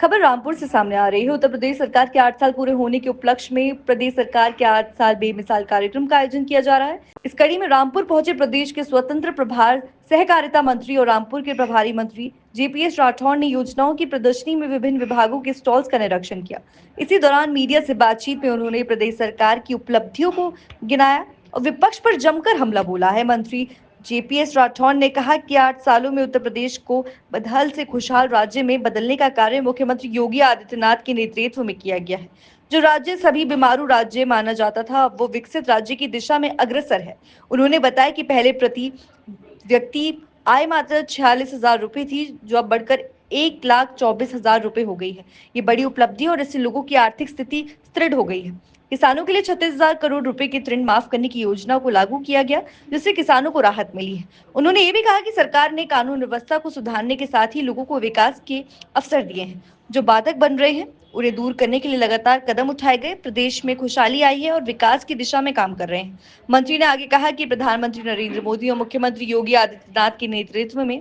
खबर रामपुर से सामने आ रही है। उत्तर प्रदेश सरकार के 8 साल पूरे होने के उपलक्ष्य में प्रदेश सरकार के 8 साल बेमिसाल कार्यक्रम का आयोजन किया जा रहा है। इस कड़ी में रामपुर पहुंचे प्रदेश के स्वतंत्र प्रभार सहकारिता मंत्री और रामपुर के प्रभारी मंत्री जेपीएस राठौड़ ने योजनाओं की प्रदर्शनी में विभिन्न विभागों के स्टॉल्स का निरीक्षण किया। इसी दौरान मीडिया से बातचीत में उन्होंने प्रदेश सरकार की उपलब्धियों को गिनाया और विपक्ष पर जमकर हमला बोला है। मंत्री जेपीएस राठौड़ ने कहा कि 8 सालों में उत्तर प्रदेश को बदहाल से खुशहाल राज्य में बदलने का कार्य मुख्यमंत्री योगी आदित्यनाथ के नेतृत्व में किया गया है। जो राज्य सभी बीमारू राज्य माना जाता था, अब वो विकसित राज्य की दिशा में अग्रसर है। उन्होंने बताया कि पहले प्रति व्यक्ति आय मात्र 46,000 रुपए थी, जो अब बढ़कर 1,24,000 रुपए हो गई है। ये बड़ी उपलब्धि और इससे लोगों की आर्थिक स्थिति सुदृढ़ हो गई है। किसानों के लिए 36,000 करोड़ रुपए के ऋण माफ करने की योजना को लागू किया गया, जिससे किसानों को राहत मिली है। उन्होंने ये भी कहा कि सरकार ने कानून व्यवस्था को सुधारने के साथ ही लोगों को विकास के अवसर दिए हैं। जो बाधक बन रहे हैं, उन्हें दूर करने के लिए लगातार कदम उठाए गए। प्रदेश में खुशहाली आई है और विकास की दिशा में काम कर रहे हैं। मंत्री ने आगे कहा कि प्रधानमंत्री नरेंद्र मोदी और मुख्यमंत्री योगी आदित्यनाथ के नेतृत्व में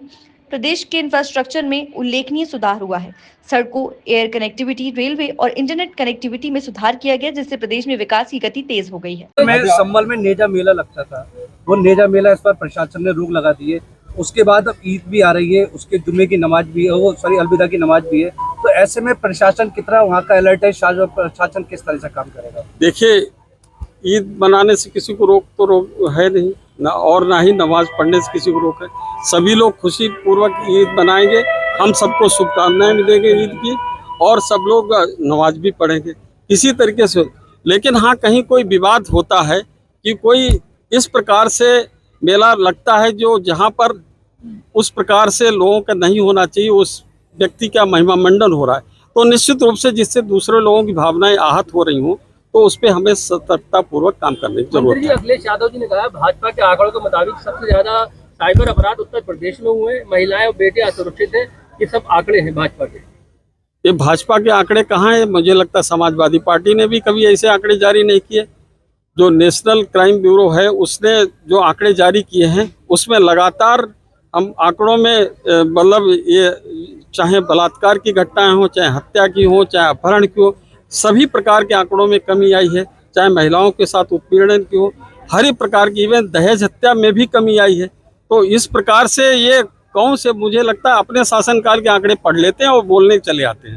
प्रदेश के इंफ्रास्ट्रक्चर में उल्लेखनीय सुधार हुआ है। सड़कों, एयर कनेक्टिविटी, रेलवे और इंटरनेट कनेक्टिविटी में सुधार किया गया, जिससे प्रदेश में विकास की गति तेज हो गई है। में संभल में नेजा मेला लगता था, वो नेजा मेला इस पर प्रशासन ने रोक लगा दी है। उसके बाद अब ईद भी आ रही है, उसके जुम्मे की नमाज भी है, वो सॉरी अलविदा की नमाज भी है। तो ऐसे में प्रशासन कितना वहाँ का अलर्ट है, प्रशासन किस तरह से काम करेगा? देखिए, ईद मनाने से किसी को रोक है नहीं ना, और ना ही नमाज पढ़ने से किसी को रोक है। सभी लोग खुशी पूर्वक ईद मनाएंगे। हम सबको शुभकामनाएं भी देंगे ईद की, और सब लोग नमाज भी पढ़ेंगे इसी तरीके से। लेकिन हाँ, कहीं कोई विवाद होता है कि कोई इस प्रकार से मेला लगता है जो जहाँ पर उस प्रकार से लोगों का नहीं होना चाहिए, उस व्यक्ति का महिमा मंडन हो रहा है, तो निश्चित रूप से जिससे दूसरे लोगों की भावनाएं आहत हो रही हों, तो उस पर हमें सतर्कता पूर्वक काम करने की जरूरत है। अखिलेश यादव जी ने कहा भाजपा के आंकड़ों के मुताबिक सबसे ज्यादा साइबर अपराध उत्तर प्रदेश में हुए, महिलाएं और बेटे असुरक्षित हैं। ये सब आंकड़े हैं भाजपा के। ये भाजपा के आंकड़े कहाँ हैं? मुझे लगता है समाजवादी पार्टी ने भी कभी ऐसे आंकड़े जारी नहीं किए। जो नेशनल क्राइम ब्यूरो है उसने जो आंकड़े जारी किए हैं, उसमें लगातार हम आंकड़ों में मतलब ये चाहे बलात्कार की घटनाएं हो, चाहे हत्या की हो, चाहे अपहरण की हो, सभी प्रकार के आंकड़ों में कमी आई है। चाहे महिलाओं के साथ उत्पीड़न की हो, हर एक प्रकार की, इवन दहेज हत्या में भी कमी आई है। तो इस प्रकार से ये कौन से, मुझे लगता है अपने शासनकाल के आंकड़े पढ़ लेते हैं और बोलने चले आते हैं।